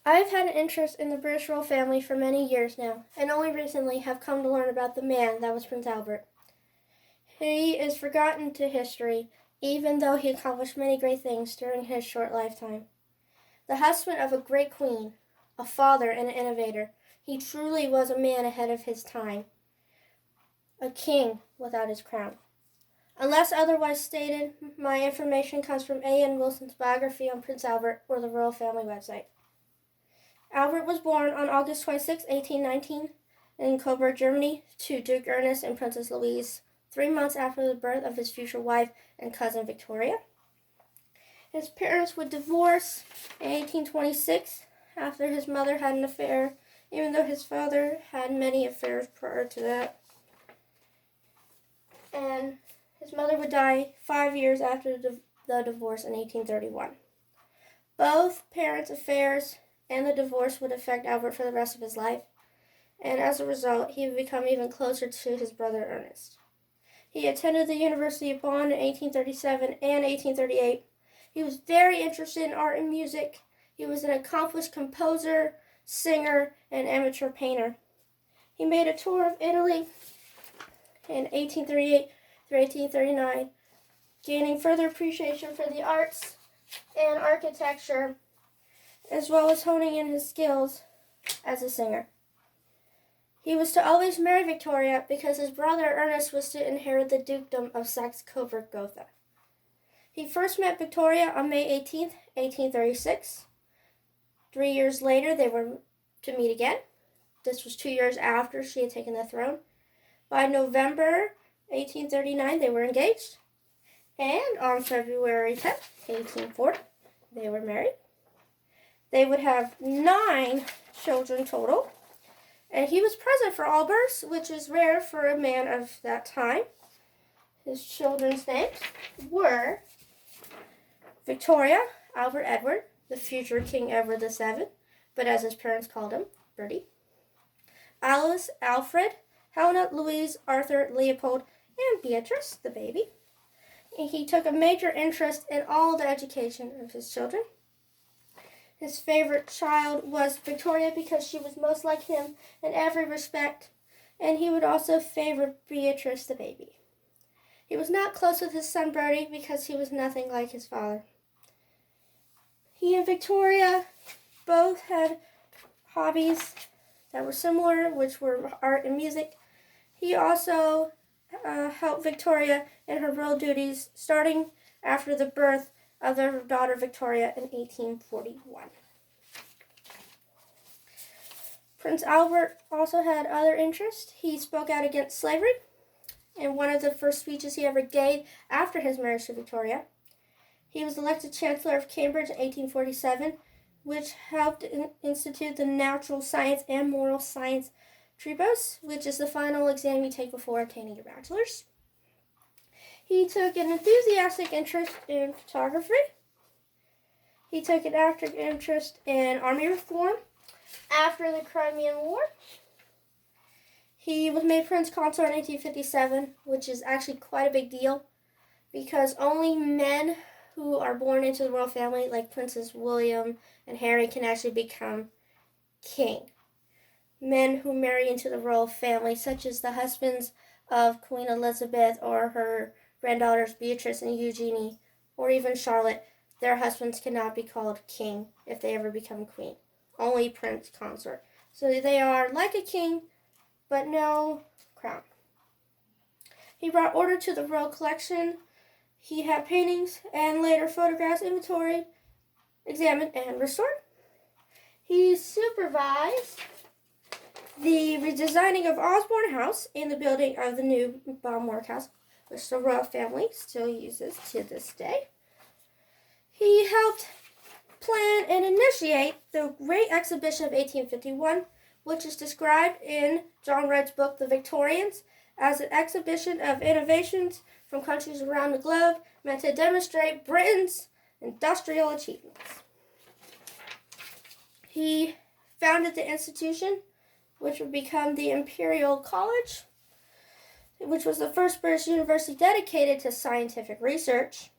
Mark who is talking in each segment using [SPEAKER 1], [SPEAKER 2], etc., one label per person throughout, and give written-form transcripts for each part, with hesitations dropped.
[SPEAKER 1] I've had an interest in the British royal family for many years now, and only recently have come to learn about the man that was Prince Albert. He is forgotten to history, even though he accomplished many great things during his short lifetime. The husband of a great queen, a father and an innovator, he truly was a man ahead of his time, a king without his crown. Unless otherwise stated, my information comes from A.N. Wilson's biography on Prince Albert or the Royal Family website. Albert was born on August 26, 1819, in Coburg, Germany, to Duke Ernest and Princess Louise, 3 months after the birth of his future wife and cousin Victoria. His parents would divorce in 1826 after his mother had an affair, even though his father had many affairs prior to that. And his mother would die 5 years after the divorce in 1831. Both parents' affairs and the divorce would affect Albert for the rest of his life, and as a result, he would become even closer to his brother Ernest. He attended the University of Bonn in 1837 and 1838. He was very interested in art and music. He was an accomplished composer, singer, and amateur painter. He made a tour of Italy in 1838 through 1839, gaining further appreciation for the arts and architecture, as well as honing in his skills as a singer. He was to always marry Victoria because his brother Ernest was to inherit the dukedom of Saxe-Coburg-Gotha. He first met Victoria on May 18, 1836. 3 years later, they were to meet again. This was 2 years after she had taken the throne. By November 1839, they were engaged. And on February 10, 1840, they were married. They would have 9 children total. And he was present for all births, which is rare for a man of that time. His children's names were Victoria, Albert Edward, the future King Edward VII, but as his parents called him, Bertie. Alice, Alfred, Helena, Louise, Arthur, Leopold, and Beatrice, the baby. And he took a major interest in all the education of his children. His favorite child was Victoria because she was most like him in every respect, and he would also favor Beatrice, the baby. He was not close with his son Bertie because he was nothing like his father. He and Victoria both had hobbies that were similar, which were art and music. He also helped Victoria in her royal duties starting after the birth of their daughter Victoria in 1841. Prince Albert also had other interests. He spoke out against slavery in one of the first speeches he ever gave after his marriage to Victoria. He was elected Chancellor of Cambridge in 1847, which helped institute the natural science and moral science tripos, which is the final exam you take before obtaining your bachelor's. He took an enthusiastic interest in photography. He took an active interest in army reform after the Crimean War. He was made Prince Consort in 1857, which is actually quite a big deal because only men who are born into the royal family, like Princes William and Harry, can actually become king. Men who marry into the royal family, such as the husbands of Queen Elizabeth or her granddaughters Beatrice and Eugenie, or even Charlotte, their husbands cannot be called king if they ever become queen. Only Prince Consort. So they are like a king, but no crown. He brought order to the royal collection. He had paintings and later photographs inventoried, examined, and restored. He supervised the redesigning of Osborne House and the building of the new Balmoral House, which the royal family still uses to this day. He helped plan and initiate the Great Exhibition of 1851, which is described in John Reid's book, The Victorians, as an exhibition of innovations from countries around the globe meant to demonstrate Britain's industrial achievements. He founded the institution, which would become the Imperial College, which was the first British university dedicated to scientific research.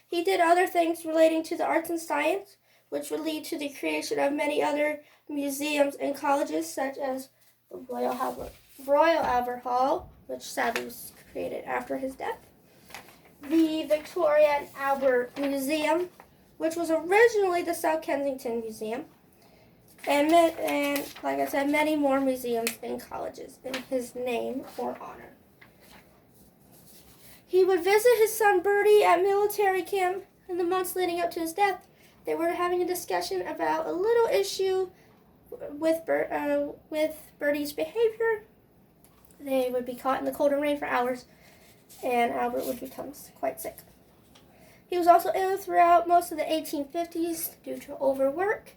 [SPEAKER 1] He did other things relating to the arts and science, which would lead to the creation of many other museums and colleges, such as the Royal Albert Hall, which sadly was created after his death, the Victoria and Albert Museum, which was originally the South Kensington Museum, and like I said, many more museums and colleges in his name or honor. He would visit his son Bertie at military camp in the months leading up to his death. They were having a discussion about a little issue with Bertie's behavior. They would be caught in the cold and rain for hours, and Albert would become quite sick. He was also ill throughout most of the 1850s due to overwork.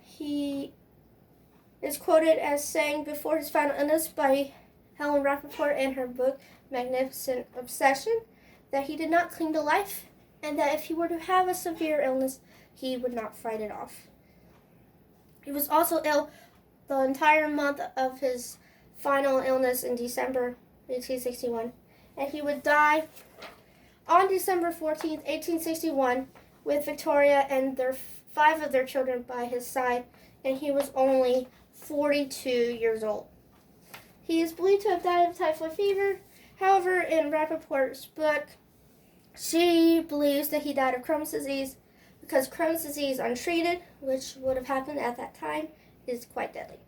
[SPEAKER 1] He is quoted as saying before his final illness by Helen Rappaport in her book Magnificent Obsession that he did not cling to life, and that if he were to have a severe illness, he would not fight it off. He was also ill the entire month of his final illness in December 1861, and he would die on December 14th, 1861, with Victoria and 5 of their children by his side, and he was only 42 years old. He is believed to have died of typhoid fever. However, in Rappaport's book, she believes that he died of Crohn's disease because Crohn's disease untreated, which would have happened at that time, is quite deadly.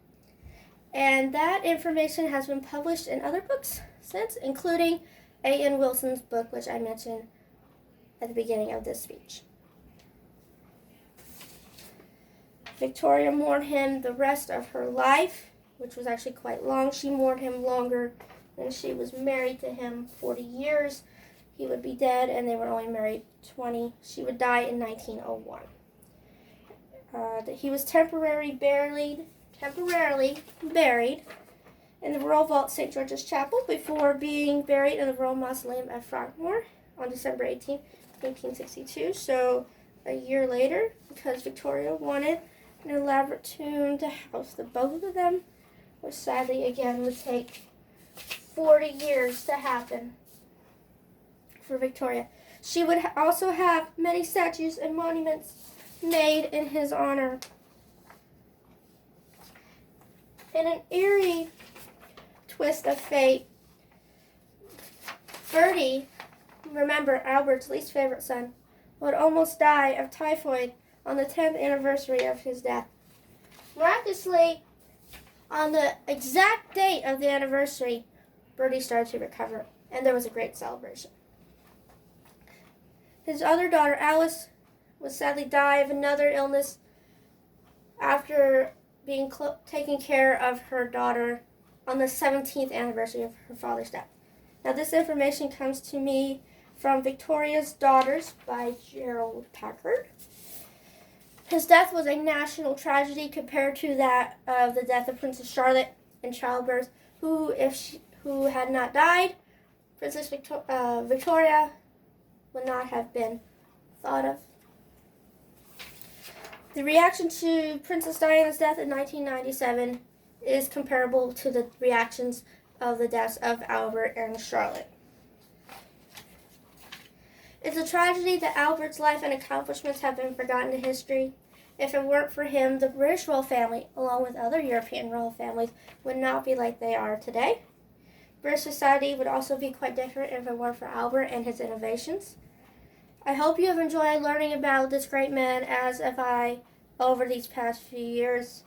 [SPEAKER 1] And that information has been published in other books since, including A.N. Wilson's book, which I mentioned at the beginning of this speech. Victoria mourned him the rest of her life, which was actually quite long. She mourned him longer than she was married to him, 40 years. He would be dead, and they were only married 20. She would die in 1901. He was temporarily buried in the Royal Vault St. George's Chapel before being buried in the Royal Mausoleum at Frogmore on December 18, 1862. So a year later, because Victoria wanted an elaborate tomb to house the both of them, which sadly again would take 40 years to happen for Victoria. She would also have many statues and monuments made in his honor. In an eerie twist of fate, Bertie, remember Albert's least favorite son, would almost die of typhoid on the 10th anniversary of his death. Miraculously, on the exact date of the anniversary, Bertie started to recover, and there was a great celebration. His other daughter, Alice, would sadly die of another illness after being taking care of her daughter on the 17th anniversary of her father's death. Now, this information comes to me from Victoria's Daughters by Gerald Packard. His death was a national tragedy compared to that of the death of Princess Charlotte in childbirth, who had not died, Princess Victoria would not have been thought of. The reaction to Princess Diana's death in 1997 is comparable to the reactions of the deaths of Albert and Charlotte. It's a tragedy that Albert's life and accomplishments have been forgotten in history. If it weren't for him, the British royal family, along with other European royal families, would not be like they are today. British society would also be quite different if it weren't for Albert and his innovations. I hope you have enjoyed learning about this great man as have I over these past few years.